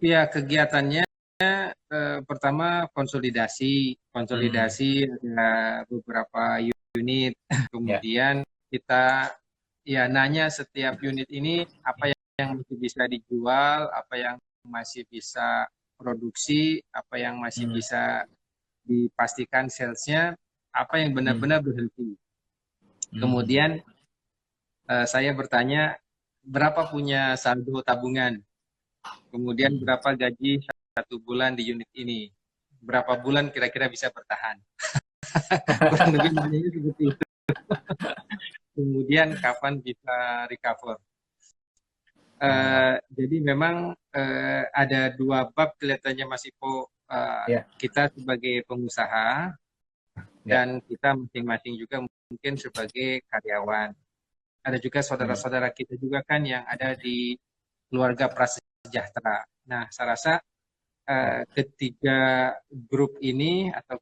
Ya, kegiatannya pertama konsolidasi, Hmm. ada beberapa unit, Ya. kemudian kita ya nanya setiap unit ini apa yang masih bisa dijual, apa yang masih bisa produksi, apa yang masih Hmm. bisa dipastikan salesnya, apa yang Hmm. benar-benar berhenti. Hmm. Kemudian saya bertanya berapa punya saldo tabungan, kemudian Hmm. berapa gaji 1 bulan di unit ini, berapa bulan kira-kira bisa bertahan. Kurang lebih nanyanya seperti itu. Kemudian kapan bisa recover. Oh, Jadi memang ada dua bab kelihatannya Mas Ipo, ya, kita sebagai pengusaha ya. dan kita masing-masing juga mungkin sebagai karyawan. Ada juga Hmm. saudara-saudara kita juga kan yang ada di keluarga prasejahtera. Nah, saya rasa Oh, ketiga grup ini atau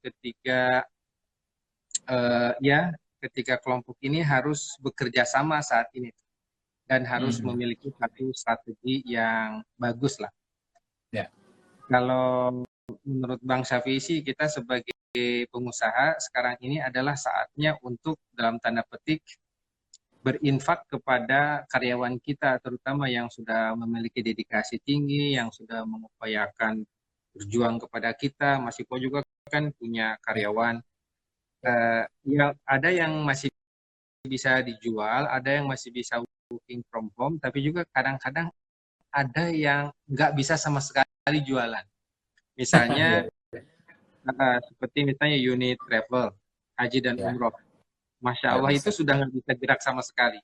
ya ketiga kelompok ini harus bekerja sama saat ini dan harus hmm. memiliki satu strategi yang bagus lah. Ya. Kalau menurut Bang Syafi'i sih kita sebagai pengusaha sekarang ini adalah saatnya untuk dalam tanda petik berinfak kepada karyawan kita, terutama yang sudah memiliki dedikasi tinggi, yang sudah mengupayakan berjuang kepada kita. Mas Ipo juga kan punya Ya. karyawan. Ya. Yang ada yang masih bisa dijual, ada yang masih bisa working from home, tapi juga kadang-kadang ada yang nggak bisa sama sekali jualan. Misalnya Ya. seperti misalnya unit travel, haji dan Ya. umroh. Masya Nggak Allah itu bisa. sudah nggak bisa gerak sama sekali.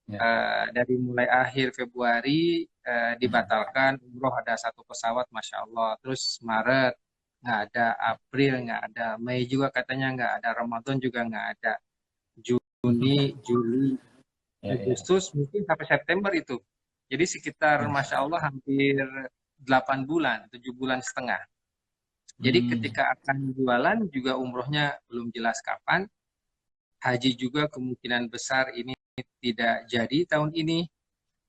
Ya. Dari mulai akhir Februari Hmm. dibatalkan, umroh ada 1 pesawat, Masya Allah. Terus Maret nggak ada, April nggak ada, Mei juga katanya nggak ada, Ramadan juga nggak ada, Juni, Juli, Ya. Ya. Agustus mungkin sampai September itu. Jadi sekitar Masya Masya Allah Allah. hampir 8 bulan, 7 bulan setengah. Jadi Hmm. ketika akan jualan juga umrohnya belum jelas kapan, haji juga kemungkinan besar ini tidak jadi tahun ini. Ya.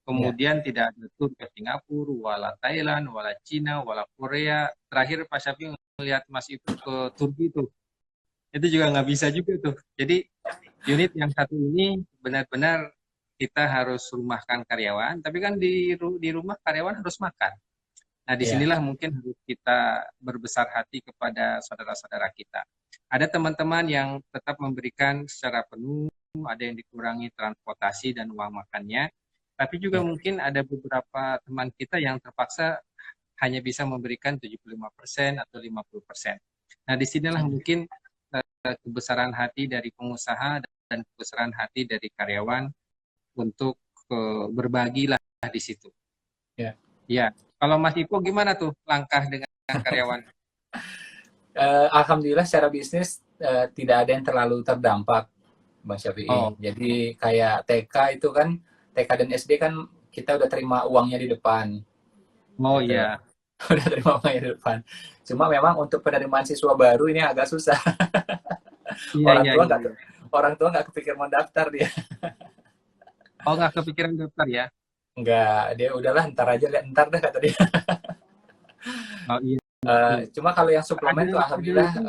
Kemudian tidak ada tur ke Singapura, wala Thailand, wala Cina, wala Korea. Terakhir Pak Syafi melihat Mas itu ke Turki itu juga nggak bisa juga tuh. Jadi unit yang satu ini benar-benar kita harus rumahkan karyawan, tapi kan di rumah karyawan harus makan. Nah, Ya. disinilah mungkin harus kita berbesar hati kepada saudara-saudara kita. Ada teman-teman yang tetap memberikan secara penuh, ada yang dikurangi transportasi dan uang makannya, tapi juga Ya. mungkin ada beberapa teman kita yang terpaksa hanya bisa memberikan 75% atau 50%. Nah, disinilah mungkin kebesaran hati dari pengusaha dan kebesaran hati dari karyawan untuk berbagi lah di situ. Ya. Ya, kalau Mas Ipo gimana tuh langkah dengan karyawan? Alhamdulillah secara bisnis tidak ada yang terlalu terdampak, Bang Syafi'i. Oh, Jadi kayak TK itu kan, TK dan SD kan kita udah terima uangnya di depan, oh gitu. ya, Udah terima uangnya di depan. Cuma memang untuk penerimaan siswa baru ini agak susah. iya Orang iya tua iya. nggak Iya. orang tua nggak kepikir mau daftar dia. Oh nggak kepikiran daftar ya? Nggak, dia udahlah ntar aja lihat ntar deh kata dia. Oh iya betul. Cuma kalau yang Ada suplemen tuh ada alhamdulillah itu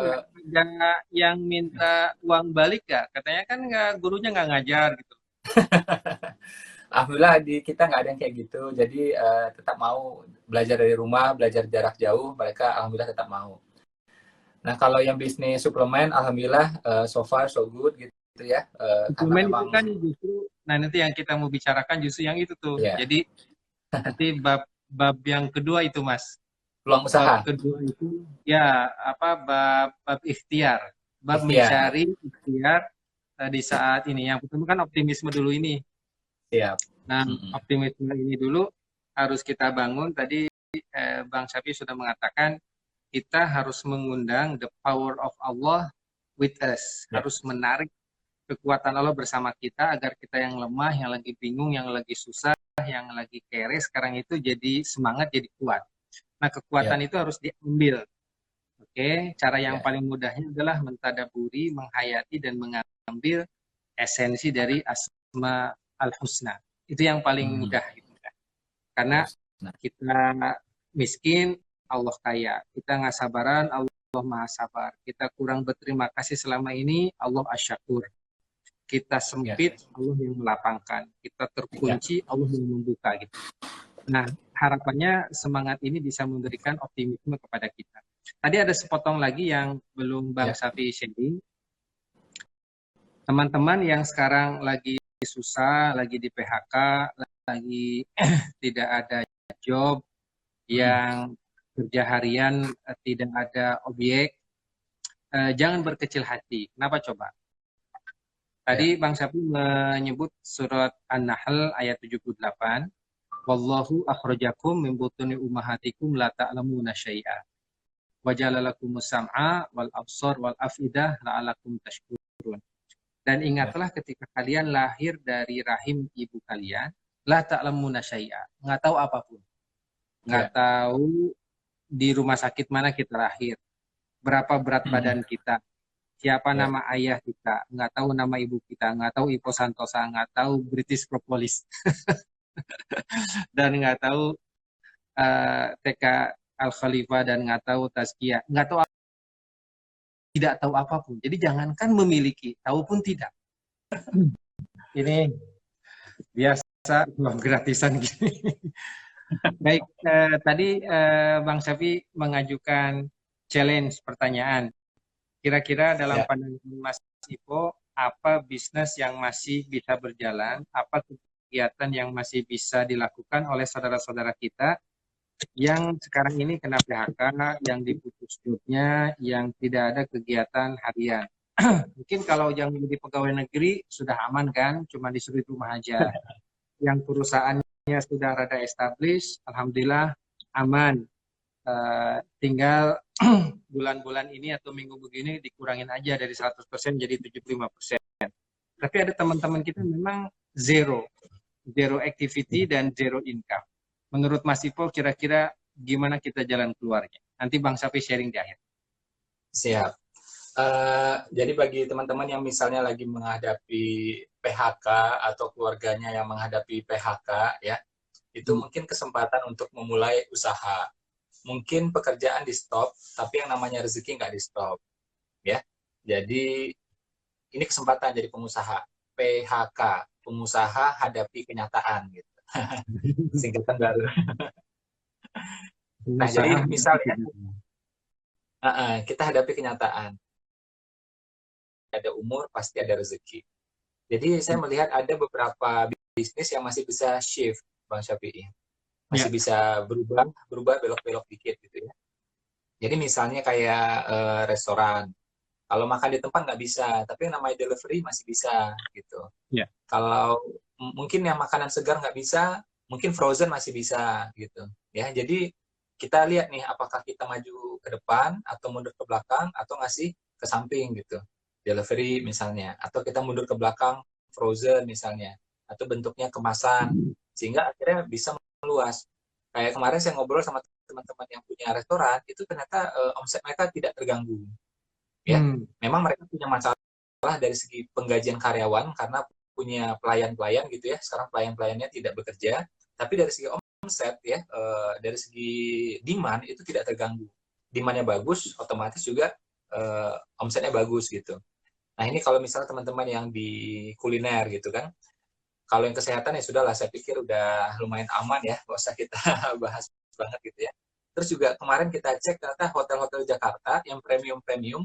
nggak ada yang minta uang balik ya? Katanya kan nggak gurunya nggak ngajar gitu. alhamdulillah di kita nggak ada yang kayak gitu. Jadi tetap mau belajar dari rumah, belajar jarak jauh, mereka alhamdulillah tetap mau. Nah, kalau yang bisnis suplemen, alhamdulillah so far so good gitu ya. Karena Suplemen itu memang kan justru, nah nanti yang kita mau bicarakan justru yang itu tuh. ya Jadi nanti bab bab yang kedua itu Mas. peluang Bab usaha, kedua itu ya apa bab bab ikhtiar, bab ikhtiar, mencari ikhtiar di saat ini. Yang pertama kan optimisme dulu ini. siap. Nah, Mm-mm. optimisme ini dulu harus kita bangun. Tadi Bang Syafi sudah mengatakan kita harus mengundang the power of Allah with us. Ya, Harus menarik kekuatan Allah bersama kita agar kita yang lemah, yang lagi bingung, yang lagi susah, yang lagi kere sekarang itu jadi semangat, jadi kuat. Nah, ya, kekuatan itu harus diambil. Oke, cara yang ya. paling mudahnya adalah mentadaburi, menghayati dan mengambil esensi dari Asma al-Husna. Itu yang paling Hmm, mudah gitu. Karena harus. Nah, kita miskin, Allah kaya. Kita nggak sabaran, Allah maha sabar. Kita kurang berterima kasih selama ini, Allah asyakur. Kita Ya, sempit, Allah yang melapangkan. Kita ya, terkunci, Allah yang membuka gitu. Nah, harapannya semangat ini bisa memberikan optimisme kepada kita. Tadi ada sepotong lagi yang belum Bang ya. Safi sharing. Teman-teman yang sekarang lagi susah, lagi di PHK, lagi tidak ada job, yang kerja harian tidak ada objek, jangan berkecil hati. Kenapa coba? Tadi Ya. Bang Safi menyebut surat An-Nahl ayat 78. Wallahu akhrajakum min butuni ummahatikum la ta'lamuna syai'a. Wa ja'alalakumus sam'a wal absar wal afidah la'alakum tashkurun. Dan Ya. ingatlah ketika kalian lahir dari rahim ibu kalian, la ta'lamuna syai'a, nggak tahu apapun. Nggak Ya. tahu di rumah sakit mana kita lahir, berapa berat badan kita, siapa Ya. nama ayah kita, nggak tahu nama ibu kita, nggak tahu Ipo Santosa, nggak tahu British Propolis, dan nggak tahu TK Al Khalifah, dan nggak tahu Tazkiyah, nggak tahu, tidak tahu apapun. Jadi jangankan memiliki, tahu pun tidak. Ini biasa uang gratisan gini. Baik, tadi Bang Syafi mengajukan challenge pertanyaan. Kira-kira dalam Ya. pandangan Mas Ipo, apa bisnis yang masih bisa berjalan, apa kegiatan yang masih bisa dilakukan oleh saudara-saudara kita yang sekarang ini kena PHK, yang diputus jobnya, yang tidak ada kegiatan harian. Mungkin kalau yang menjadi pegawai negeri sudah aman kan, cuma disuruh di rumah aja. Yang perusahaannya sudah rada established, alhamdulillah aman. Tinggal bulan-bulan ini atau minggu begini dikurangin aja dari 100% jadi 75%. Tapi ada teman-teman kita memang zero activity dan zero income. Menurut Mas Ipo, kira-kira gimana kita jalan keluarnya? Nanti Bang Safi sharing di akhir. Siap. Jadi bagi teman-teman yang misalnya lagi menghadapi PHK atau keluarganya yang menghadapi PHK, ya, itu mungkin kesempatan untuk memulai usaha. Mungkin pekerjaan di stop, tapi yang namanya rezeki nggak di stop, ya. Jadi ini kesempatan jadi pengusaha. PHK, pengusaha hadapi kenyataan, gitu. Singkatan baru. Nah, Pengusaha jadi misalnya kita hadapi kenyataan. Ada umur, pasti ada rezeki. Jadi saya melihat ada beberapa bisnis yang masih bisa shift, Bang Syafi'i. Masih ya. bisa berubah belok-belok dikit gitu ya. Jadi misalnya kayak restoran. Kalau makan di tempat nggak bisa, tapi yang namanya delivery masih bisa gitu. Ya. Kalau mungkin yang makanan segar nggak bisa, mungkin frozen masih bisa gitu. Ya, jadi kita lihat nih apakah kita maju ke depan atau mundur ke belakang atau ngasih ke samping gitu. Delivery misalnya, atau kita mundur ke belakang frozen misalnya, atau bentuknya kemasan sehingga akhirnya bisa meluas. Kayak kemarin saya ngobrol sama teman-teman yang punya restoran, itu ternyata omset mereka tidak terganggu. Ya, memang mereka punya masalah dari segi penggajian karyawan karena punya pelayan-pelayan gitu ya. Sekarang pelayan-pelayannya tidak bekerja, tapi dari segi omset ya, dari segi demand itu tidak terganggu. Demandnya bagus, otomatis juga omsetnya bagus gitu. Nah ini kalau misalnya teman-teman yang di kuliner gitu kan, kalau yang kesehatan ya sudahlah, saya pikir udah lumayan aman ya, nggak usah kita bahas banget gitu ya. Terus juga kemarin kita cek ternyata hotel-hotel Jakarta yang premium-premium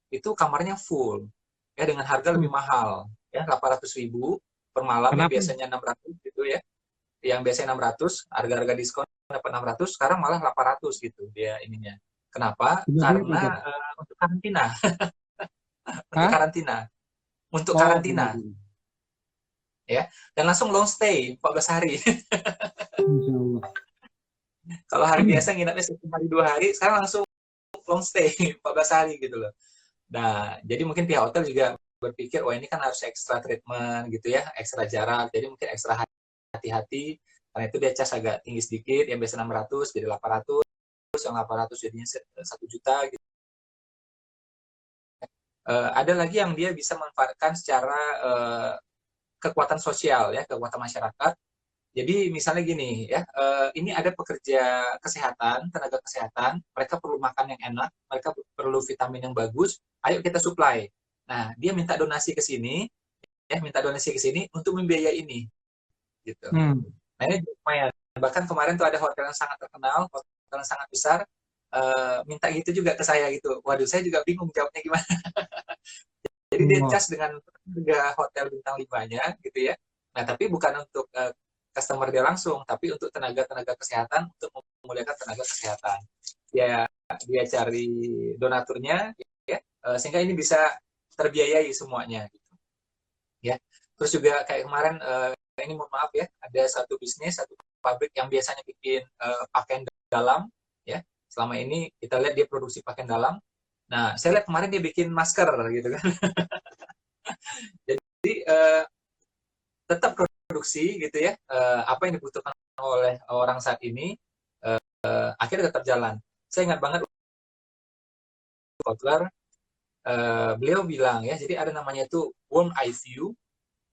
itu kamarnya full ya dengan harga lebih mahal ya, 800.000 per malam yang Kenapa? biasanya 600 gitu ya. Yang biasanya 600, harga-harga diskon dapat 600, sekarang malah 800 gitu dia ininya. Kenapa? Sebabnya apa tuh? Karena untuk karantina, untuk Hah? karantina, untuk Oh, karantina ya. Dan langsung long stay 14 hari. Insya Allah. Kalau hari biasa nginapnya 1 hari 2 hari, sekarang langsung long stay 14 hari gitu loh. Nah, jadi mungkin pihak hotel juga berpikir, wah ini kan harus ekstra treatment gitu ya, ekstra jarak, jadi mungkin ekstra hati-hati, karena itu dia cas agak tinggi sedikit, yang biasa 600 jadi 800, yang 800 jadinya 1 juta gitu. Ada lagi yang dia bisa manfaatkan secara kekuatan sosial ya, kekuatan masyarakat. Jadi misalnya gini ya, ini ada pekerja kesehatan, tenaga kesehatan, mereka perlu makan yang enak, mereka perlu vitamin yang bagus, ayo kita supply. Nah, dia minta donasi ke sini, ya minta donasi ke sini untuk membiayai ini, gitu. Hmm. Nah ini lumayan. Bahkan kemarin tuh ada hotel yang sangat terkenal, hotel yang sangat besar, minta gitu juga ke saya gitu. Waduh, saya juga bingung jawabnya gimana. Jadi dia Oh. cas dengan harga hotel bintang 5-nya gitu ya. Nah, tapi bukan untuk customer dia langsung, tapi untuk tenaga-tenaga kesehatan, untuk memuliakan tenaga kesehatan. Dia cari donaturnya ya, sehingga ini bisa terbiayai semuanya gitu. Ya. Terus juga kayak kemarin ini mohon maaf ya, ada satu bisnis, satu pabrik yang biasanya bikin pakaian dalam ya. Selama ini kita lihat dia produksi pakaian dalam. Nah, saya lihat kemarin dia bikin masker gitu kan. Jadi tetap produksi gitu ya, apa yang dibutuhkan oleh orang saat ini akhirnya tetap jalan. Saya ingat banget Kotler, beliau bilang ya, jadi ada namanya itu worm eye view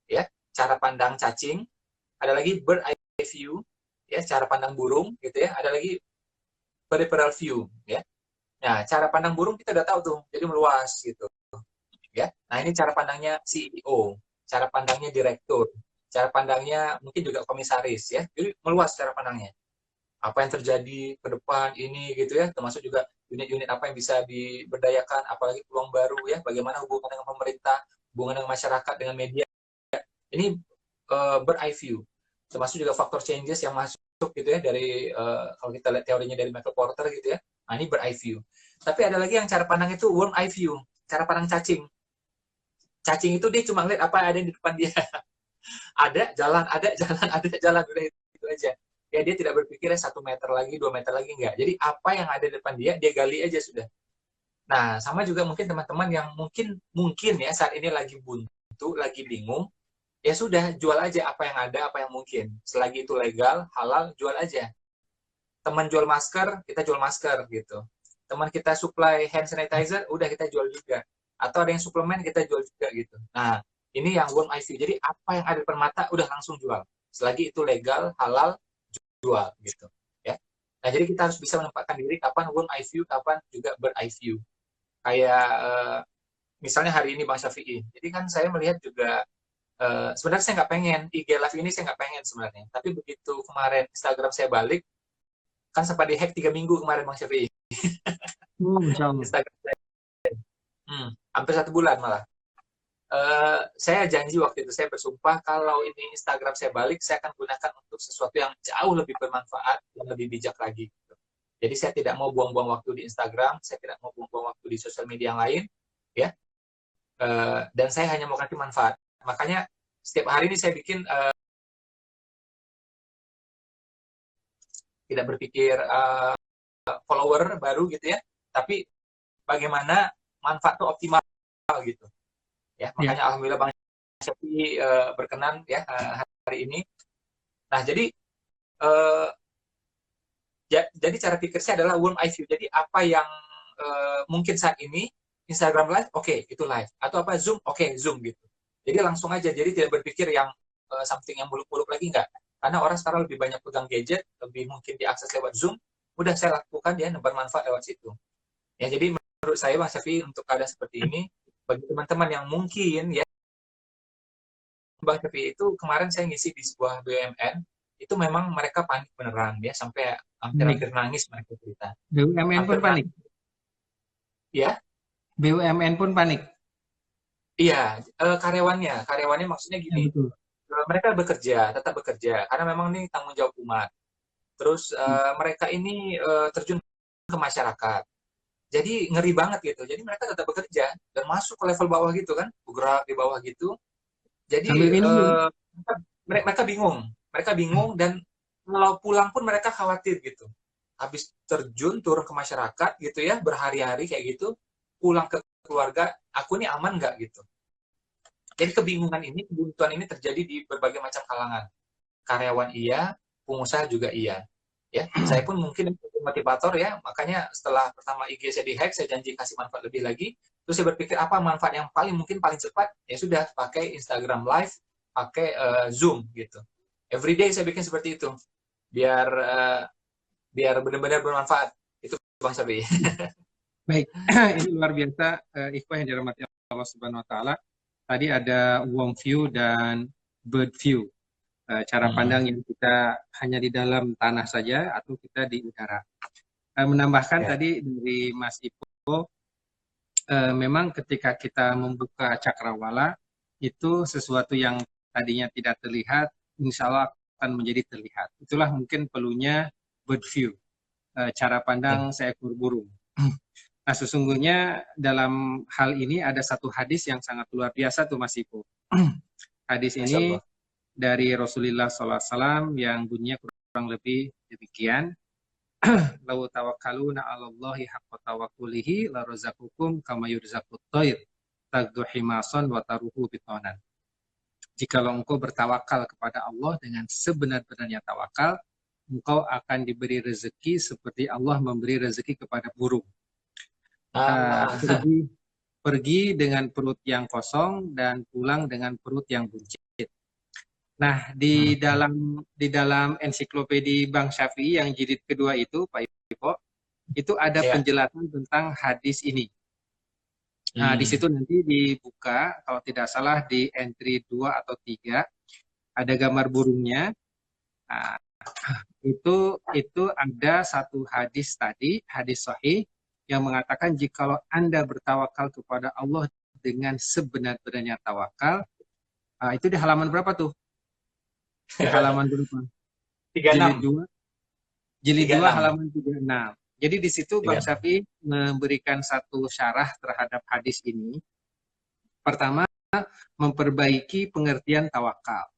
ya, cara pandang cacing, ada lagi bird eye view ya, cara pandang burung gitu ya, ada lagi peripheral view ya. Nah, cara pandang burung kita udah tahu tuh, jadi meluas gitu ya. Nah, ini cara pandangnya CEO, cara pandangnya direktur, cara pandangnya mungkin juga komisaris ya. Jadi meluas cara pandangnya. Apa yang terjadi ke depan ini gitu ya, termasuk juga unit-unit apa yang bisa diberdayakan, apalagi peluang baru ya, bagaimana hubungan dengan pemerintah, hubungan dengan masyarakat, dengan media. Ini ber-eye view. Termasuk juga faktor changes yang masuk gitu ya dari kalau kita lihat teorinya dari Michael Porter gitu ya. Nah, ini ber-eye view. Tapi ada lagi yang cara pandang itu worm eye view, cara pandang cacing. Cacing itu dia cuma lihat apa ada di depan dia. Ada jalan, ada jalan, ada jalan, udah itu aja. Ya dia tidak berpikirnya 1 meter lagi, 2 meter lagi, enggak. Jadi apa yang ada di depan dia gali aja sudah. Nah, sama juga mungkin teman-teman yang mungkin ya saat ini lagi buntu, lagi bingung, ya sudah jual aja apa yang ada, apa yang mungkin. Selagi itu legal, halal, jual aja. Teman jual masker, kita jual masker gitu. Teman kita supply hand sanitizer, udah kita jual juga. Atau ada yang suplemen, kita jual juga gitu. Nah, ini yang worm eye view. Jadi apa yang ada di depan mata, udah langsung jual. Selagi itu legal, halal, jual gitu. Ya. Nah, jadi kita harus bisa menempatkan diri kapan worm eye view, kapan juga bird eye view. Kayak misalnya hari ini Bang Syafi'i. Jadi kan saya melihat juga sebenarnya saya nggak pengen IG Live ini, saya nggak pengen sebenarnya. Tapi begitu kemarin Instagram saya balik, kan sempat dihack 3 minggu kemarin Bang Syafi'i. Insya Allah. Instagram saya. Hampir 1 bulan malah. Saya janji waktu itu, saya bersumpah kalau ini Instagram saya balik, saya akan gunakan untuk sesuatu yang jauh lebih bermanfaat dan lebih bijak lagi. Jadi saya tidak mau buang-buang waktu di Instagram, saya tidak mau buang-buang waktu di sosial media yang lain, ya. Dan saya hanya mau kasih manfaat. Makanya setiap hari ini saya bikin tidak berpikir follower baru gitu ya, tapi bagaimana manfaat itu optimal gitu. Ya, makanya alhamdulillah Bang Syafi'i berkenan ya hari ini. Nah, jadi jadi cara pikir saya adalah worm eye view. Jadi apa yang mungkin saat ini Instagram live, oke, itu live. Atau apa Zoom, oke, Zoom gitu. Jadi langsung aja. Jadi tidak berpikir yang something yang muluk-muluk lagi, enggak. Karena orang sekarang lebih banyak pegang gadget, lebih mungkin diakses lewat Zoom. Udah saya lakukan ya, bermanfaat lewat situ. Ya, jadi menurut saya Bang Syafi'i untuk keadaan seperti ini, bagi teman-teman yang mungkin ya, Bang Syafi'i itu kemarin saya ngisi di sebuah BUMN, itu memang mereka panik beneran ya, sampai hampir nangis mereka cerita. BUMN pun panik. Ya. BUMN pun panik. Iya, karyawannya maksudnya gini, mereka tetap bekerja, karena memang ini tanggung jawab umat. Terus mereka ini terjun ke masyarakat, jadi ngeri banget gitu. Jadi mereka tetap bekerja dan masuk ke level bawah gitu kan, bergerak di bawah gitu. Jadi mereka bingung dan kalau pulang pun mereka khawatir gitu. Habis turun ke masyarakat gitu ya, berhari-hari kayak gitu, pulang ke keluarga, aku ini aman nggak gitu. Jadi kebuntuan ini terjadi di berbagai macam kalangan. Karyawan iya, pengusaha juga iya. Ya, saya pun mungkin motivator ya, makanya setelah pertama IG saya di-hack, saya janji kasih manfaat lebih lagi. Terus saya berpikir apa manfaat yang paling cepat, ya sudah pakai Instagram Live, pakai Zoom gitu. Everyday saya bikin seperti itu. Biar biar benar-benar bermanfaat. Itu Bang Sabi. Baik, ini luar biasa, ikhwah yang dirahmati Allah Subhanahu Wa Taala. Tadi ada warm view dan bird view, cara pandang yang kita hanya di dalam tanah saja atau kita di udara. Menambahkan tadi dari Mas Ipo, memang ketika kita membuka cakrawala itu sesuatu yang tadinya tidak terlihat, insya Allah akan menjadi terlihat. Itulah mungkin perlunya bird view, cara pandang seekor burung. Nah, sesungguhnya dalam hal ini ada satu hadis yang sangat luar biasa tuh Mas Ipo. Hadis ini dari Rasulullah SAW yang bunyinya kurang lebih demikian. Lau tawakkaluna 'alallahi haqqa tawakkulihi la razaqakum kama yurzaqut thair tagdu himasan wa taruhu bitonan. Jikalau engkau bertawakal kepada Allah dengan sebenar-benarnya tawakal, engkau akan diberi rezeki seperti Allah memberi rezeki kepada burung. Pergi dengan perut yang kosong dan pulang dengan perut yang buncit. Nah, di dalam ensiklopedi Bank Syafi'i yang jilid kedua itu, Pak Ipo, itu ada penjelasan tentang hadis ini. Nah, di situ nanti dibuka, kalau tidak salah di entry 2 atau 3, ada gambar burungnya. Nah, itu ada satu hadis tadi, hadis sahih, yang mengatakan jikalau Anda bertawakal kepada Allah dengan sebenar-benarnya tawakal, itu di halaman berapa tuh? Di halaman berapa? 36. Jilid 2 halaman 36. Jadi di situ Bang Syafi'i memberikan satu syarah terhadap hadis ini. Pertama, memperbaiki pengertian tawakal.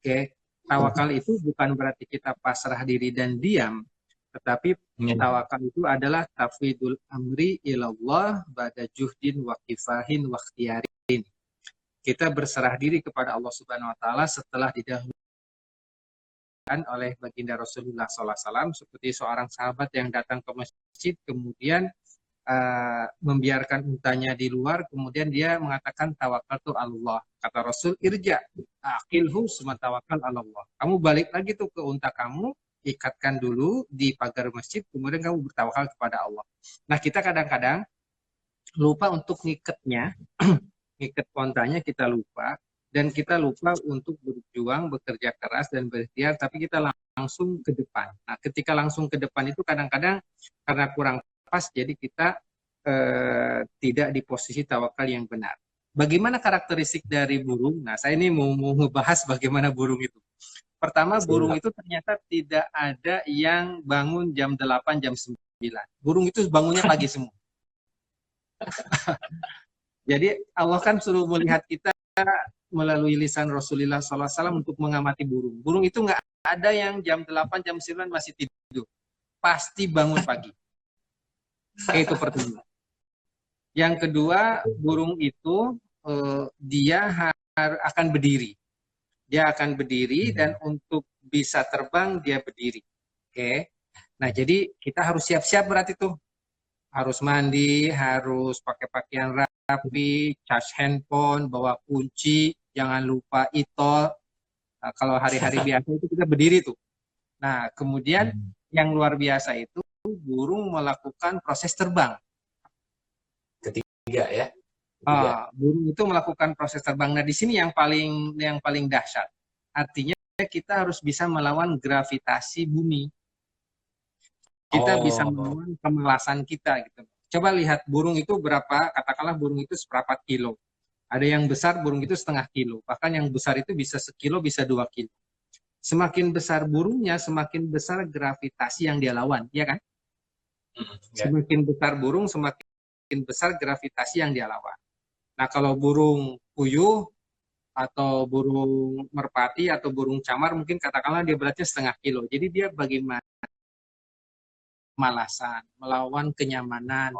Oke, tawakal itu bukan berarti kita pasrah diri dan diam, tetapi tawakal itu adalah tafwidul amri ilallah ba'da juhdin wa kifahin wa ikhtiyarin. Kita berserah diri kepada Allah Subhanahu wa taala setelah didahulukan oleh baginda Rasulullah SAW, seperti seorang sahabat yang datang ke masjid kemudian membiarkan untanya di luar, kemudian dia mengatakan tawakal tu Allah. Kata Rasul, irja aqilhu summa tawakal Allah. Kamu balik lagi tuh ke unta kamu, ikatkan dulu di pagar masjid, kemudian kamu bertawakal kepada Allah. Nah, kita kadang-kadang lupa untuk ngikatnya, ngikat untanya kita lupa, dan kita lupa untuk berjuang, bekerja keras dan berikhtiar, tapi kita langsung ke depan. Nah, ketika langsung ke depan itu kadang-kadang karena kurang pas, jadi kita tidak di posisi tawakal yang benar. Bagaimana karakteristik dari burung? Nah, saya ini mau ngebahas bagaimana burung itu. Pertama, burung itu ternyata tidak ada yang bangun jam 8, jam 9. Burung itu bangunnya pagi semua. Jadi Allah kan suruh melihat kita melalui lisan Rasulullah SAW untuk mengamati burung. Burung itu nggak ada yang jam 8, jam 9 masih tidur. Pasti bangun pagi. Itu pertama. Yang kedua, burung itu dia akan berdiri. Dia akan berdiri dan untuk bisa terbang dia berdiri. Oke. Nah, jadi kita harus siap-siap berarti tuh. Harus mandi, harus pakai pakaian rapi, charge handphone, bawa kunci, jangan lupa itol. Nah, kalau hari-hari biasa itu kita berdiri tuh. Nah, kemudian yang luar biasa itu burung melakukan proses terbang. Ketiga ya. Burung itu melakukan proses terbang. Nah, di sini yang paling dahsyat. Artinya kita harus bisa melawan gravitasi bumi. Kita bisa melawan kemalasan kita gitu. Coba lihat burung itu berapa, katakanlah burung itu seperempat kilo. Ada yang besar burung itu setengah kilo. Bahkan yang besar itu bisa sekilo, bisa 2 kilo. Semakin besar burungnya, semakin besar gravitasi yang dia lawan, ya kan? Semakin besar burung, semakin besar gravitasi yang dia lawan. Nah, kalau burung puyuh atau burung merpati atau burung camar mungkin katakanlah dia beratnya setengah kilo. Jadi dia bagaimana kemalasan, melawan kenyamanan,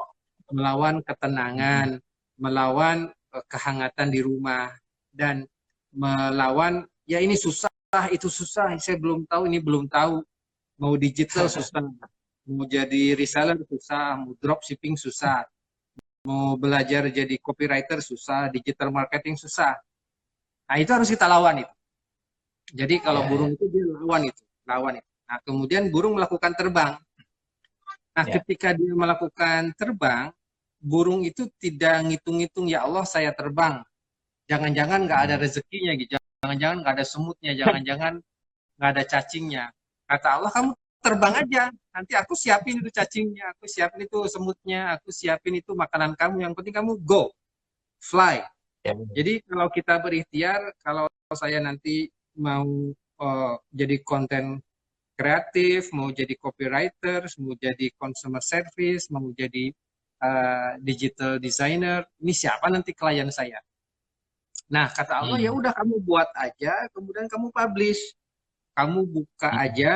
melawan ketenangan, melawan kehangatan di rumah, dan melawan ya ini susah, itu susah, saya belum tahu, ini belum tahu, mau digital susah, mau jadi reseller susah, mau dropshipping susah, mau belajar jadi copywriter susah, digital marketing susah. Nah, itu harus kita lawan itu. Jadi kalau Ya, ya, burung itu dia lawan itu, lawan itu. Nah, kemudian burung melakukan terbang. Nah, ya. ketika dia melakukan terbang, burung itu tidak ngitung-ngitung, ya Allah saya terbang. Jangan-jangan nggak ada Hmm. rezekinya gitu. Jangan-jangan nggak ada semutnya, jangan-jangan nggak ada cacingnya. Kata Allah, kamu terbang aja. Nanti aku siapin itu cacingnya, aku siapin itu semutnya, aku siapin itu makanan kamu. Yang penting kamu go, fly. Ya, Jadi kalau kita berikhtiar, kalau saya nanti mau jadi konten kreatif, mau jadi copywriter, mau jadi consumer service, mau jadi digital designer, ini siapa nanti klien saya? Nah, kata Allah, ya hmm. udah kamu buat aja, kemudian kamu publish. Kamu buka Hmm. aja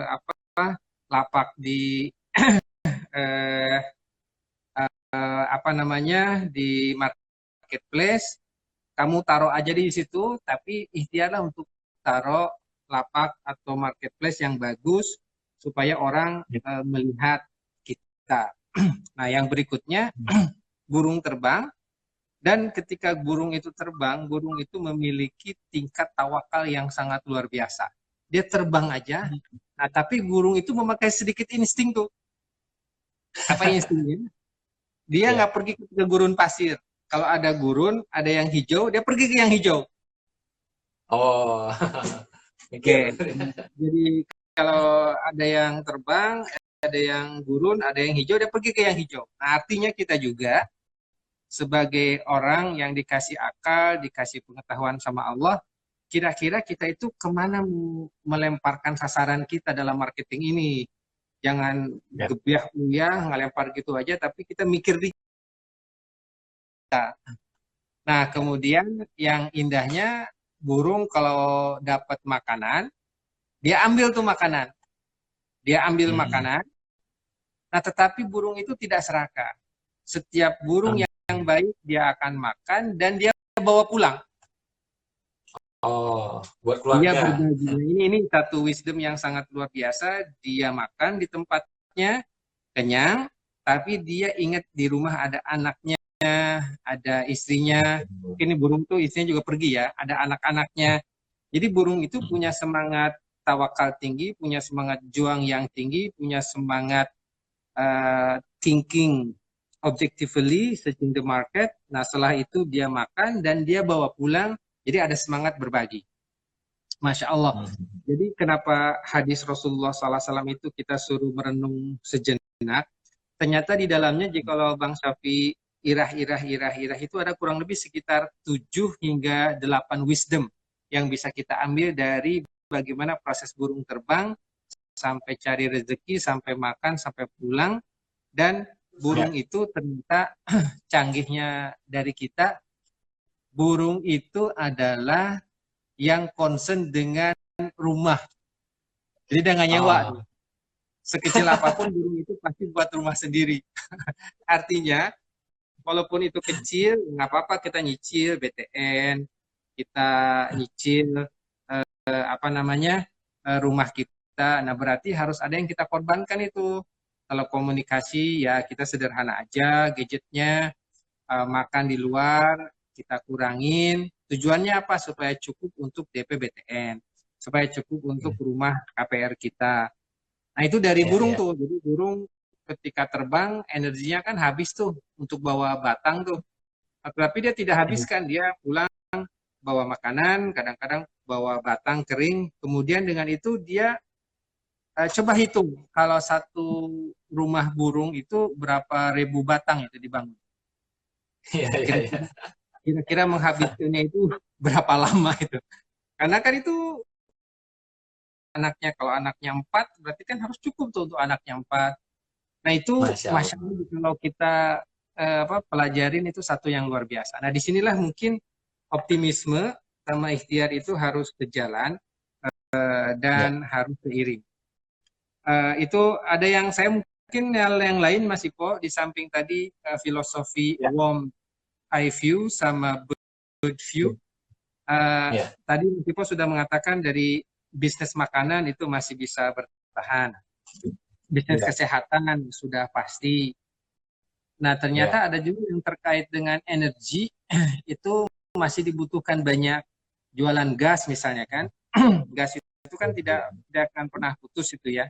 apa lapak di eh, apa namanya di marketplace, kamu taruh aja di situ, tapi ikhtiarlah untuk taruh lapak atau marketplace yang bagus supaya orang melihat kita. Nah, yang berikutnya burung terbang. Dan ketika burung itu terbang, burung itu memiliki tingkat tawakal yang sangat luar biasa. Dia terbang aja, nah tapi burung itu memakai sedikit insting tuh. Apa instingnya? Dia Ya. nggak pergi ke gurun pasir. Kalau ada gurun, ada yang hijau, dia pergi ke yang hijau. Oh, mikir. Oke. Jadi kalau ada yang terbang, ada yang gurun, ada yang hijau, dia pergi ke yang hijau. Nah, artinya kita juga sebagai orang yang dikasih akal, dikasih pengetahuan sama Allah, kira-kira kita itu kemana melemparkan sasaran kita dalam marketing ini. Jangan Ya. gebiah uyah, ngelempar gitu aja, tapi kita mikir di kita. Nah, kemudian yang indahnya, burung kalau dapat makanan, dia ambil tuh makanan. Dia ambil Hmm. makanan, nah tetapi burung itu tidak serakah. Setiap burung Hmm. yang baik, dia akan makan dan dia bawa pulang. Oh, buat Dia keluarga. berbagi. Ini satu wisdom yang sangat luar biasa. Dia makan di tempatnya kenyang, tapi dia ingat di rumah ada anaknya, ada istrinya. Mungkin ini burung tuh istrinya juga pergi ya, ada anak-anaknya. Jadi burung itu punya semangat tawakal tinggi, punya semangat juang yang tinggi, punya semangat thinking objectively, searching the market. Nah, setelah itu dia makan dan dia bawa pulang. Jadi ada semangat berbagi. Masya Allah. Hmm. Jadi kenapa hadis Rasulullah SAW itu kita suruh merenung sejenak? Ternyata di dalamnya jika Bang Syafi irah itu ada kurang lebih sekitar 7 hingga 8 wisdom yang bisa kita ambil dari bagaimana proses burung terbang sampai cari rezeki, sampai makan, sampai pulang. Dan Ya. burung itu ternyata canggihnya dari kita, burung itu adalah yang concern dengan rumah. Jadi dia nggak nyewa tuh. Oh, Sekecil apapun burung itu pasti buat rumah sendiri. Artinya, walaupun itu kecil, nggak apa-apa kita nyicil BTN, kita nyicil apa namanya rumah kita. Nah berarti harus ada yang kita korbankan itu. Kalau komunikasi ya kita sederhana aja, gadgetnya makan di luar kita kurangin. Tujuannya apa? Supaya cukup untuk DP BTN, supaya cukup untuk rumah KPR kita. Nah itu dari ya, burung ya. tuh. Jadi burung ketika terbang energinya kan habis tuh untuk bawa batang tuh. Tetapi dia tidak habiskan, dia pulang bawa makanan, kadang-kadang bawa batang kering. Kemudian dengan itu dia coba hitung kalau satu rumah burung itu berapa ribu batang itu dibangun. Ya, ya, Kira-kira ya. kira-kira menghabiskannya itu berapa lama itu? Karena kan itu anaknya, kalau anaknya 4 berarti kan harus cukup tuh untuk anaknya 4. Nah itu Masya Masya Allah. Allah kalau kita pelajarin itu satu yang luar biasa. Nah disinilah mungkin optimisme sama ikhtiar itu harus berjalan Ya, dan harus seiring. Itu ada yang saya mungkin hal yang lain Mas Ipo, di samping tadi filosofi ya, warm eye view sama bird view. ya, Tadi Mas Ipo sudah mengatakan dari bisnis makanan itu masih bisa bertahan. Bisnis ya, kesehatan sudah pasti. Nah, ya. ternyata ada juga yang terkait dengan energi, itu masih dibutuhkan banyak. jualan gas misalnya kan, gas itu kan tidak akan pernah putus itu ya.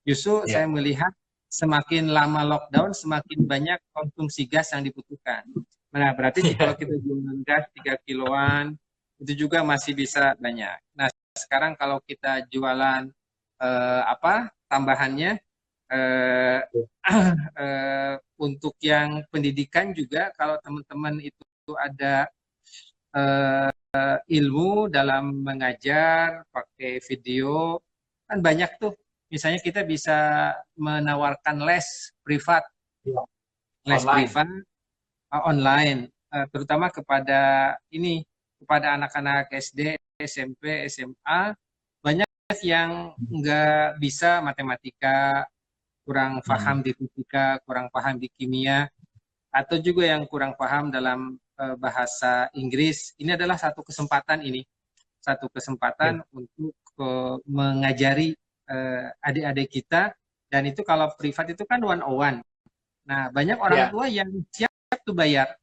Justru saya Ya. melihat semakin lama lockdown, semakin banyak konsumsi gas yang dibutuhkan. Nah, berarti kalau Ya. kita jualan gas 3 kiloan, itu juga masih bisa banyak. Nah, sekarang kalau kita jualan tambahannya, eh, untuk yang pendidikan juga, kalau teman-teman itu ada ilmu dalam mengajar pakai video, kan banyak tuh. Misalnya kita bisa menawarkan Ya. les Online. privat online, terutama kepada anak-anak SD, SMP, SMA, banyak yang nggak bisa matematika, kurang Hmm. paham di fisika, kurang paham di kimia, atau juga yang kurang paham dalam bahasa Inggris. Ini adalah satu Ya. kesempatan untuk mengajari adik-adik kita, dan itu kalau privat itu kan one on one. Nah, banyak orang Ya. tua yang siap tuh bayar,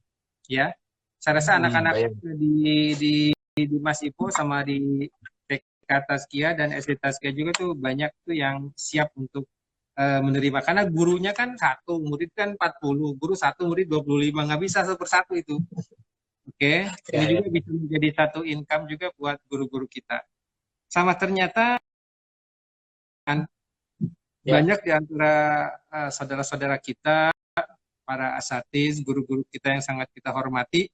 ya. Saya rasa anak-anak Bayang. di Mas Ipo sama di TK Taskia dan SD Taskia juga tuh banyak tuh yang siap untuk menerima, karena gurunya kan satu, murid kan 40, guru satu, murid 25, nggak bisa satu persatu itu. Oke, ini Ya, ya. juga bisa menjadi satu income juga buat guru-guru kita. Sama ternyata kan Ya. banyak di antara saudara-saudara kita, para asatiz, guru-guru kita yang sangat kita hormati,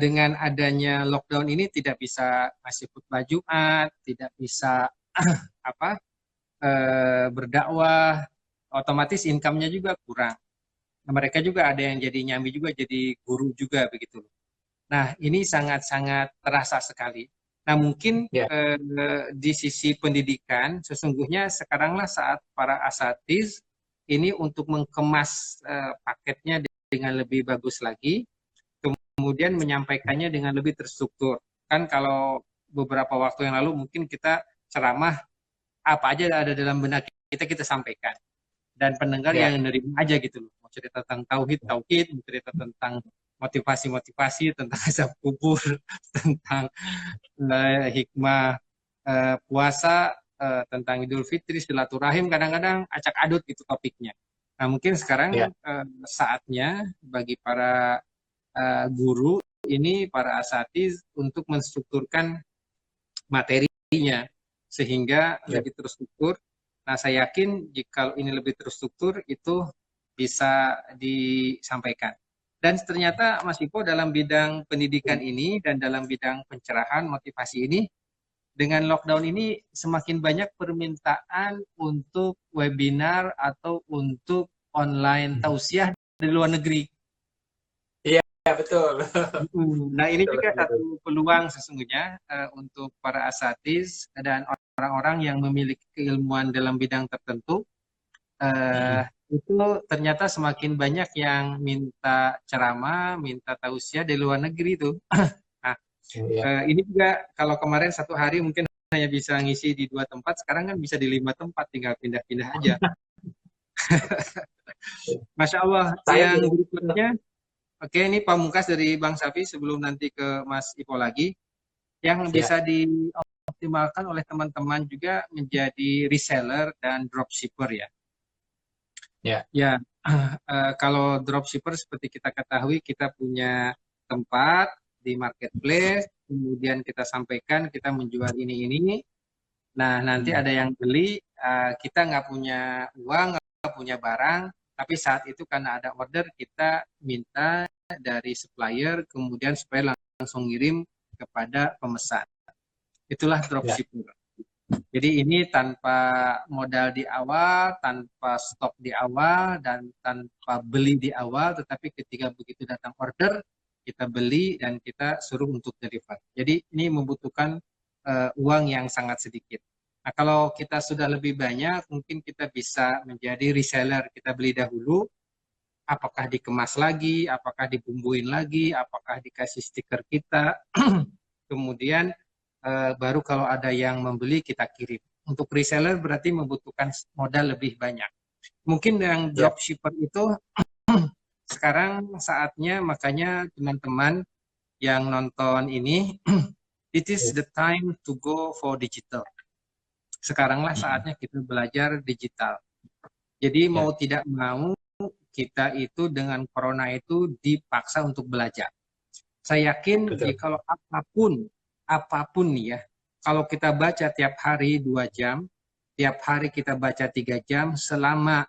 dengan adanya lockdown ini tidak bisa masih khutbah Jumat, tidak bisa berdakwah, otomatis income-nya juga kurang. Nah, mereka juga ada yang jadi nyambi juga, jadi guru juga begitu. Nah, ini sangat-sangat terasa sekali. Nah, mungkin Ya. di sisi pendidikan, sesungguhnya sekaranglah saat para asatiz ini untuk mengemas paketnya dengan lebih bagus lagi, kemudian menyampaikannya dengan lebih terstruktur. Kan kalau beberapa waktu yang lalu mungkin kita ceramah, apa aja ada dalam benak kita, kita sampaikan. Dan pendengar Ya. yang nerima aja gitu loh. Mau cerita tentang tauhid, tauhid, mau cerita tentang motivasi-motivasi, tentang azab kubur, tentang hikmah puasa, tentang Idul Fitri, silaturahim, kadang-kadang acak adut gitu topiknya. Nah, mungkin sekarang Ya. saatnya bagi para guru ini, para asatiz, untuk menstrukturkan materinya sehingga Ya. lebih terstruktur. Nah, saya yakin jika ini lebih terstruktur itu bisa disampaikan. Dan ternyata Mas Ipo dalam bidang pendidikan ini dan dalam bidang pencerahan motivasi ini, dengan lockdown ini semakin banyak permintaan untuk webinar atau untuk online tausiah di luar negeri. Iya, betul. Nah, ini Betul, juga betul, betul. satu peluang sesungguhnya untuk para asatiz dan orang-orang yang memiliki keilmuan dalam bidang tertentu. Mm-mm. Itu ternyata semakin banyak yang minta ceramah, minta tausiah di luar negeri tuh. Nah, Iya. ini juga kalau kemarin satu hari mungkin hanya bisa ngisi di 2 tempat, sekarang kan bisa di 5 tempat, tinggal pindah-pindah aja. Masya Allah. Saya Yang juga. berikutnya, oke, ini pamungkas dari Bang Safi sebelum nanti ke Mas Ipo lagi. Yang Siap. bisa dioptimalkan oleh teman-teman juga menjadi reseller dan dropshipper ya. Ya. Ya, kalau dropshipper seperti kita ketahui, kita punya tempat di marketplace, kemudian kita sampaikan kita menjual ini. Nah, nanti Mm. ada yang beli, kita nggak punya uang, nggak punya barang, tapi saat itu karena ada order, kita minta dari supplier, kemudian supaya langsung ngirim kepada pemesan. Itulah Ya. dropshipper. Jadi ini tanpa modal di awal, tanpa stok di awal, dan tanpa beli di awal, tetapi ketika begitu datang order, kita beli dan kita suruh untuk deliver. Jadi ini membutuhkan uang yang sangat sedikit. Nah, kalau kita sudah lebih banyak, mungkin kita bisa menjadi reseller. Kita beli dahulu, apakah dikemas lagi, apakah dibumbuin lagi, apakah dikasih stiker kita, kemudian baru kalau ada yang membeli kita kirim. Untuk reseller berarti membutuhkan modal lebih banyak. Mungkin yang Ya. dropshipper itu sekarang saatnya, makanya teman-teman yang nonton ini, it is the time to go for digital. Sekaranglah saatnya kita belajar digital. Jadi mau tidak mau kita itu dengan corona itu dipaksa untuk belajar. Saya yakin jika apapun nih ya, kalau kita baca tiap hari 2 jam, tiap hari kita baca 3 jam, selama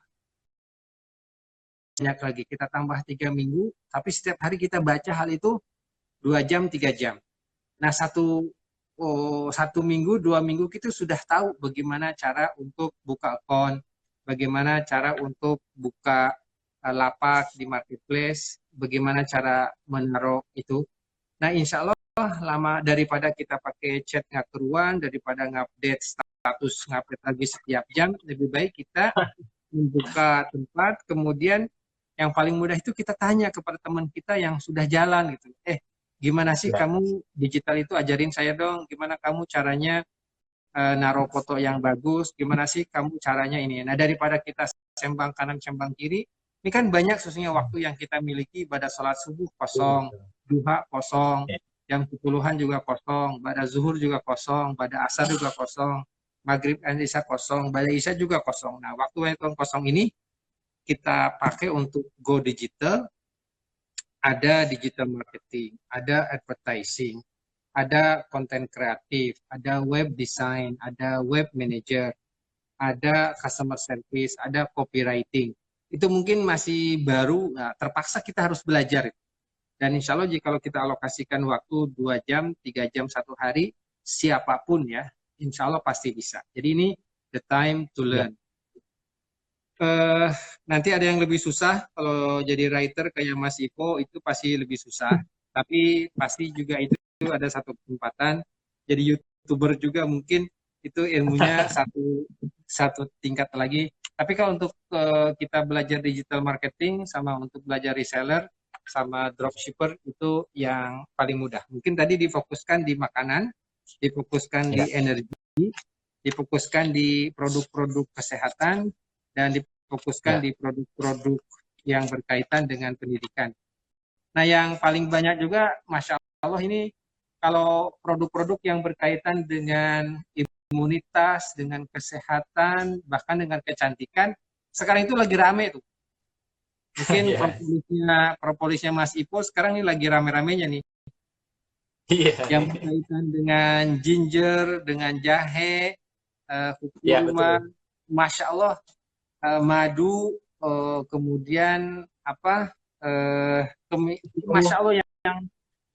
banyak lagi kita tambah 3 minggu, tapi setiap hari kita baca hal itu 2 jam, 3 jam. Nah, satu minggu, 2 minggu kita sudah tahu bagaimana cara untuk buka akun, bagaimana cara untuk buka lapak di marketplace, bagaimana cara menaruh itu. Nah, insya Allah lama daripada kita pakai chat nggak keruan, daripada ngupdate status ngupdate lagi setiap jam, lebih baik kita membuka tempat, kemudian yang paling mudah itu kita tanya kepada teman kita yang sudah jalan gitu. Gimana sih kamu digital itu, ajarin saya dong, gimana kamu caranya naruh foto yang bagus, gimana sih kamu caranya ini. Nah, daripada kita sembang kanan sembang kiri, ini kan banyak sesungguhnya waktu yang kita miliki, pada sholat subuh kosong, duha kosong, jam 10-an juga kosong, pada zuhur juga kosong, pada asar juga kosong, maghrib dan isya kosong, pada isya juga kosong. Nah, waktu yang kosong ini kita pakai untuk go digital. Ada digital marketing, ada advertising, ada konten kreatif, ada web design, ada web manager, ada customer service, ada copywriting. Itu mungkin masih baru, nah, terpaksa kita harus belajar. Dan insya Allah jika kita alokasikan waktu 2 jam, 3 jam satu hari, siapapun ya, insya Allah pasti bisa. Jadi ini the time to learn. Nanti ada yang lebih susah, kalau jadi writer kayak Mas Ivo itu pasti lebih susah, tapi pasti juga itu ada satu kesempatan. Jadi YouTuber juga mungkin itu ilmunya satu tingkat lagi. Tapi kalau untuk kita belajar digital marketing sama untuk belajar reseller sama dropshipper itu yang paling mudah. Mungkin tadi difokuskan di makanan, difokuskan di energi, difokuskan di produk-produk kesehatan, dan difokuskan di produk-produk yang berkaitan dengan pendidikan. Nah, yang paling banyak juga, Masya Allah ini, kalau produk-produk yang berkaitan dengan imunitas, dengan kesehatan, bahkan dengan kecantikan, sekarang itu lagi rame tuh. Mungkin propolisnya Mas Ipo sekarang ini lagi rame-ramenya nih. Yang berkaitan dengan ginger, dengan jahe, kurkuma, Masya Allah, madu, kemudian Masya Allah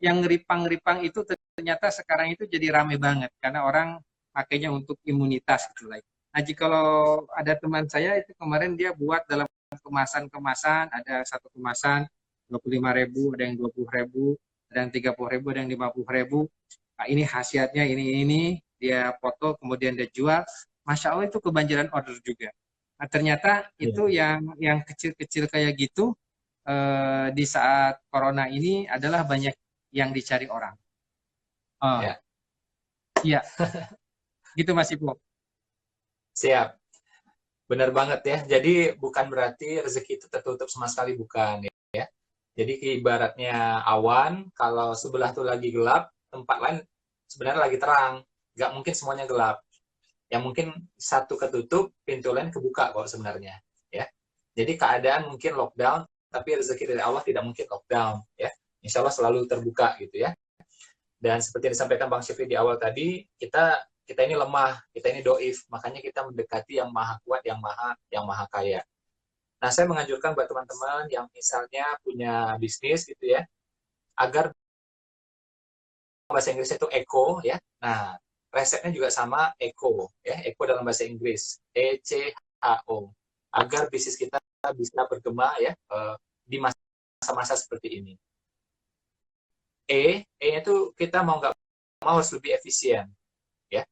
yang ripang-ripang itu ternyata sekarang itu jadi rame banget karena orang pakainya untuk imunitas gitu lah. Nah, kalau ada teman saya itu kemarin dia buat dalam kemasan-kemasan, ada satu kemasan 25.000, ada yang 20.000, ada yang 30.000, ada yang 50.000. Nah, ini khasiatnya ini dia foto kemudian dia jual. Masya Allah itu kebanjiran order juga. Nah, ternyata itu yang kecil-kecil kayak gitu di saat corona ini adalah banyak yang dicari orang. Iya, gitu Mas Ipo. Siap, benar banget ya. Jadi bukan berarti rezeki itu tertutup sama sekali, bukan ya. Jadi ibaratnya awan, kalau sebelah tuh lagi gelap, tempat lain sebenarnya lagi terang. Nggak mungkin semuanya gelap. Yang mungkin satu ketutup, pintu lain kebuka kok sebenarnya. Ya. Jadi keadaan mungkin lockdown, tapi rezeki dari Allah tidak mungkin lockdown. Ya. Insya Allah selalu terbuka gitu ya. Dan seperti yang disampaikan Bang Syifri di awal tadi, kita ini lemah, kita ini doif, makanya kita mendekati yang maha kuat, yang maha kaya. Nah, saya menganjurkan buat teman-teman yang misalnya punya bisnis gitu ya, agar bahasa Inggrisnya itu eco ya. Nah, resepnya juga sama, eco ya, eco dalam bahasa Inggris, ECHO, agar bisnis kita bisa bergema ya di masa-masa seperti ini. E-nya itu kita mau nggak mau harus lebih efisien ya.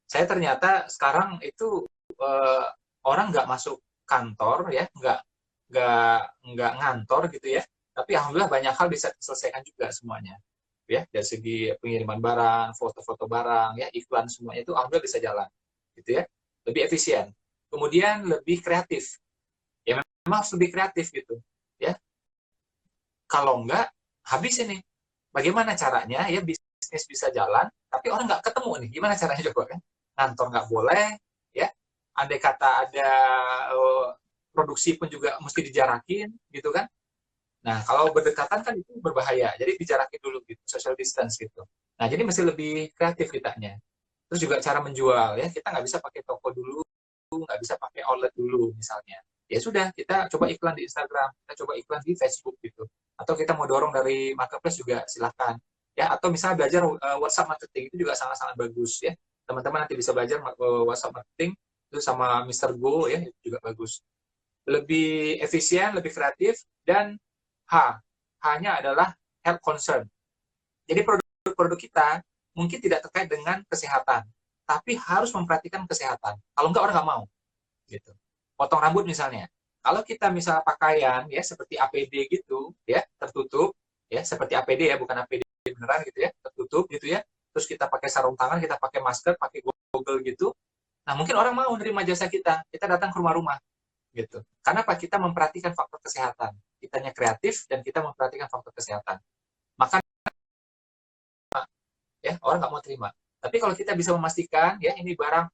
Saya ternyata sekarang itu orang nggak masuk kantor ya, nggak ngantor gitu ya, tapi alhamdulillah banyak hal bisa diselesaikan juga semuanya ya, dari segi pengiriman barang, foto-foto barang ya, iklan, semuanya itu alhamdulillah bisa jalan gitu ya, lebih efisien, kemudian lebih kreatif ya, memang harus lebih kreatif gitu ya, kalau nggak habis ini bagaimana caranya ya bisnis bisa jalan, tapi orang nggak ketemu nih, gimana caranya coba kan? Kantor nggak boleh, ya. Andai kata ada produksi pun juga mesti dijarakin, gitu kan? Nah, kalau berdekatan kan itu berbahaya, jadi dijarakin dulu gitu, social distance gitu. Nah, jadi mesti lebih kreatif kitanya. Terus juga cara menjual ya, kita nggak bisa pakai toko dulu, nggak bisa pakai outlet dulu misalnya. Ya sudah, kita coba iklan di Instagram, kita coba iklan di Facebook gitu. Atau kita mau dorong dari marketplace juga silakan. Ya, atau misalnya belajar WhatsApp marketing itu juga sangat-sangat bagus ya. Teman-teman nanti bisa belajar WhatsApp marketing itu sama Mister Go ya, itu juga bagus. Lebih efisien, lebih kreatif, dan H-nya adalah health concern. Jadi produk-produk kita mungkin tidak terkait dengan kesehatan, tapi harus memperhatikan kesehatan. Kalau enggak, orang nggak mau. Gitu. Potong rambut misalnya. Kalau kita misalnya pakaian ya seperti APD gitu ya, tertutup ya, seperti APD ya, bukan APD beneran gitu ya, tertutup gitu ya. Terus kita pakai sarung tangan, kita pakai masker, pakai goggle gitu. Nah, mungkin orang mau menerima jasa kita. Kita datang ke rumah-rumah gitu. Karena apa? Kita memperhatikan faktor kesehatan. Kitanya kreatif dan kita memperhatikan faktor kesehatan. Maka ya orang nggak mau terima. Tapi kalau kita bisa memastikan ya ini barang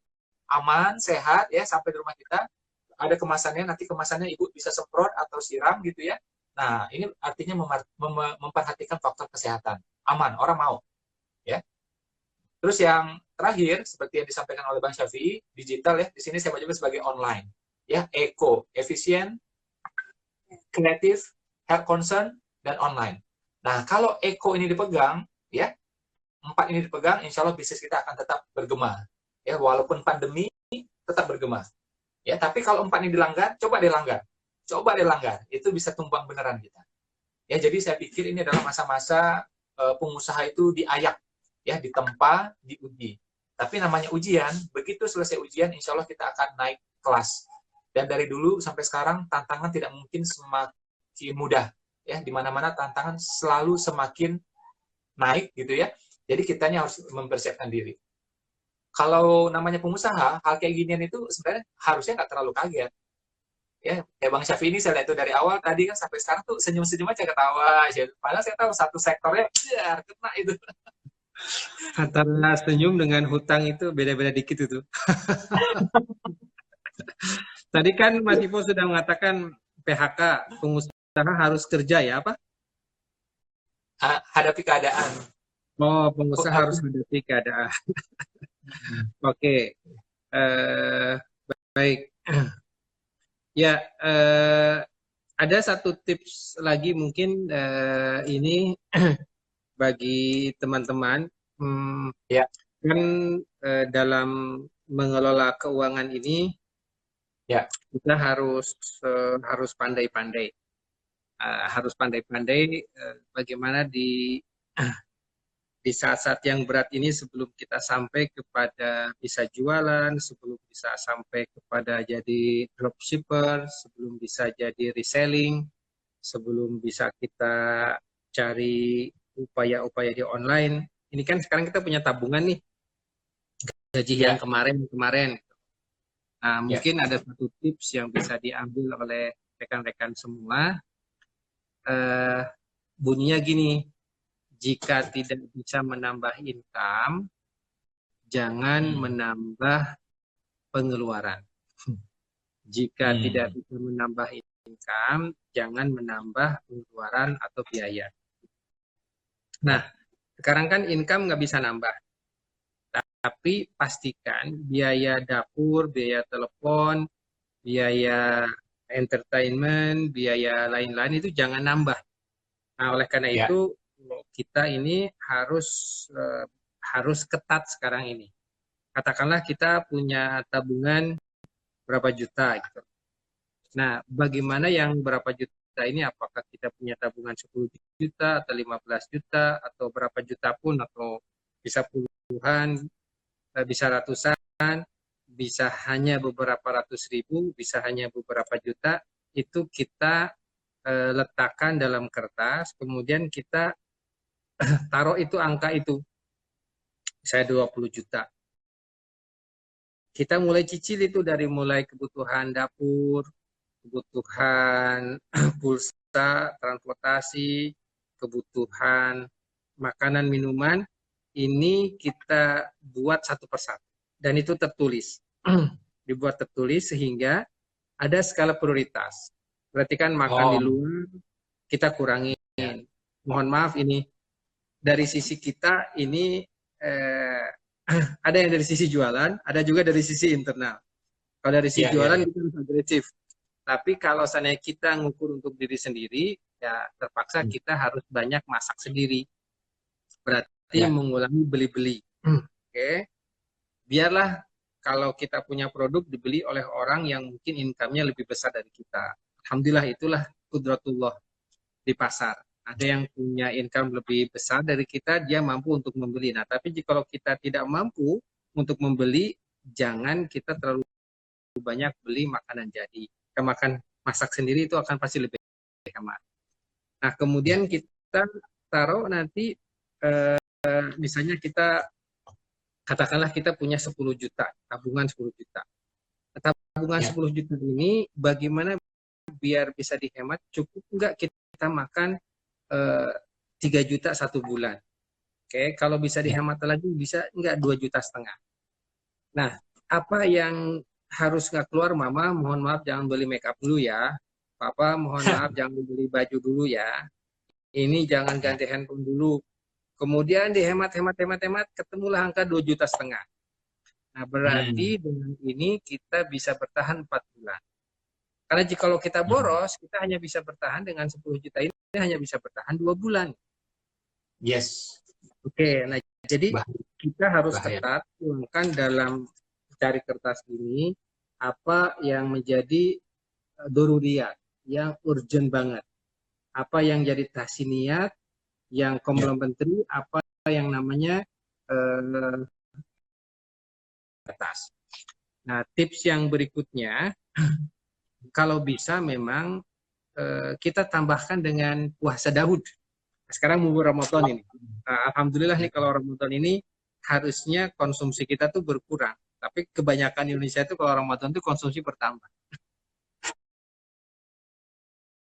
aman, sehat ya sampai di rumah kita, ada kemasannya, nanti kemasannya ibu bisa semprot atau siram gitu ya. Nah, ini artinya memperhatikan faktor kesehatan. Aman, orang mau ya. Terus yang terakhir seperti yang disampaikan oleh Bang Syafi'i, digital ya. Di sini saya menyebut sebagai online. Ya, eco, efisien, kreatif, health concern, dan online. Nah, kalau eco ini dipegang, ya, 4 ini dipegang, insya Allah bisnis kita akan tetap bergema. Ya, walaupun pandemi, tetap bergema. Ya, tapi kalau 4 ini dilanggar, coba dilanggar. Coba dilanggar, itu bisa tumbang beneran kita. Ya, jadi saya pikir ini adalah masa-masa pengusaha itu diayak, ya, ditempa, diuji. Tapi namanya ujian, begitu selesai ujian, insya Allah kita akan naik kelas. Dan dari dulu sampai sekarang, tantangan tidak mungkin semakin mudah. Ya, di mana-mana tantangan selalu semakin naik gitu ya. Jadi kitanya harus mempersiapkan diri. Kalau namanya pengusaha, hal kayak ginian itu sebenarnya harusnya nggak terlalu kaget. Ya, kayak Bang Syafi'i ini saya lihat itu dari awal tadi kan sampai sekarang tuh senyum-senyum aja ketawa aja. Padahal saya tahu satu sektornya ya, kena itu. Antara senyum dengan hutang itu beda-beda dikit itu. Tadi kan Mas Ivo sudah mengatakan PHK, pengusaha harus kerja ya apa? Hadapi keadaan. Oh, pengusaha harus hadapi keadaan. Oke, baik. Ya, ada satu tips lagi mungkin ini bagi teman-teman. Ya. Kan dalam mengelola keuangan ini, Ya. kita harus pandai-pandai. Harus pandai-pandai bagaimana di saat-saat yang berat ini sebelum kita sampai kepada bisa jualan, sebelum bisa sampai kepada jadi dropshipper, sebelum bisa jadi reselling, sebelum bisa kita cari upaya-upaya di online. Ini kan sekarang kita punya tabungan nih, gaji yang kemarin-kemarin. Nah, mungkin ada satu tips yang bisa diambil oleh rekan-rekan semua. Bunyinya gini, jika tidak bisa menambah income, jangan menambah pengeluaran. Jika tidak bisa menambah income, jangan menambah pengeluaran atau biaya. Nah, sekarang kan income nggak bisa nambah. Tapi pastikan biaya dapur, biaya telepon, biaya entertainment, biaya lain-lain itu jangan nambah. Nah, oleh karena itu kita ini harus ketat sekarang ini. Katakanlah kita punya tabungan berapa juta gitu. Nah, bagaimana yang berapa juta ini? Apakah kita punya tabungan 10 juta atau 15 juta atau berapa juta pun atau bisa puluhan, bisa ratusan, bisa hanya beberapa ratus ribu, bisa hanya beberapa juta, itu kita letakkan dalam kertas, kemudian kita taruh itu angka itu, saya 20 juta. Kita mulai cicil itu dari mulai kebutuhan dapur, kebutuhan pulsa, transportasi, kebutuhan makanan, minuman, ini kita buat satu persatu. Dan itu tertulis. Dibuat tertulis sehingga ada skala prioritas. Berarti kan makan di luar, kita kurangin. Mohon maaf ini, dari sisi kita ini ada yang dari sisi jualan, ada juga dari sisi internal. Kalau dari sisi jualan kita harus agresif. Tapi kalau seandainya kita ngukur untuk diri sendiri, ya terpaksa kita harus banyak masak sendiri. Berarti mengulangi beli-beli. Oke. Biarlah kalau kita punya produk dibeli oleh orang yang mungkin income-nya lebih besar dari kita. Alhamdulillah, itulah qudratullah di pasar. Ada yang punya income lebih besar dari kita, dia mampu untuk membeli. Nah, tapi kalau kita tidak mampu untuk membeli, jangan kita terlalu banyak beli makanan jadi. Kita makan masak sendiri itu akan pasti lebih hemat. Nah, kemudian kita taruh nanti, misalnya kita, katakanlah kita punya 10 juta, tabungan 10 juta. Tabungan 10 juta ini bagaimana biar bisa dihemat, cukup enggak kita makan 3 juta 1 bulan. Oke, kalau bisa dihemat lagi bisa enggak 2,5 juta. Nah, apa yang harus nggak keluar, Mama, mohon maaf jangan beli make up dulu ya. Papa, mohon maaf jangan beli baju dulu ya. Ini jangan ganti handphone dulu. Kemudian dihemat-hemat, ketemulah angka 2,5 juta. Nah, berarti dengan ini kita bisa bertahan 4 bulan. Karena kalau kita boros, kita hanya bisa bertahan dengan 10 juta ini, hanya bisa bertahan 2 bulan. Yes. Oke, nah jadi kita harus ketat tuangkan dalam cari kertas ini apa yang menjadi doruriyat, yang urgent banget. Apa yang jadi tahsiniyat, yang komplementari, apa yang namanya kertas. Nah, tips yang berikutnya, kalau bisa memang kita tambahkan dengan puasa Daud. Sekarang mau Ramadan ini. Alhamdulillah nih kalau Ramadan ini harusnya konsumsi kita tuh berkurang. Tapi kebanyakan Indonesia itu kalau Ramadan itu konsumsi bertambah.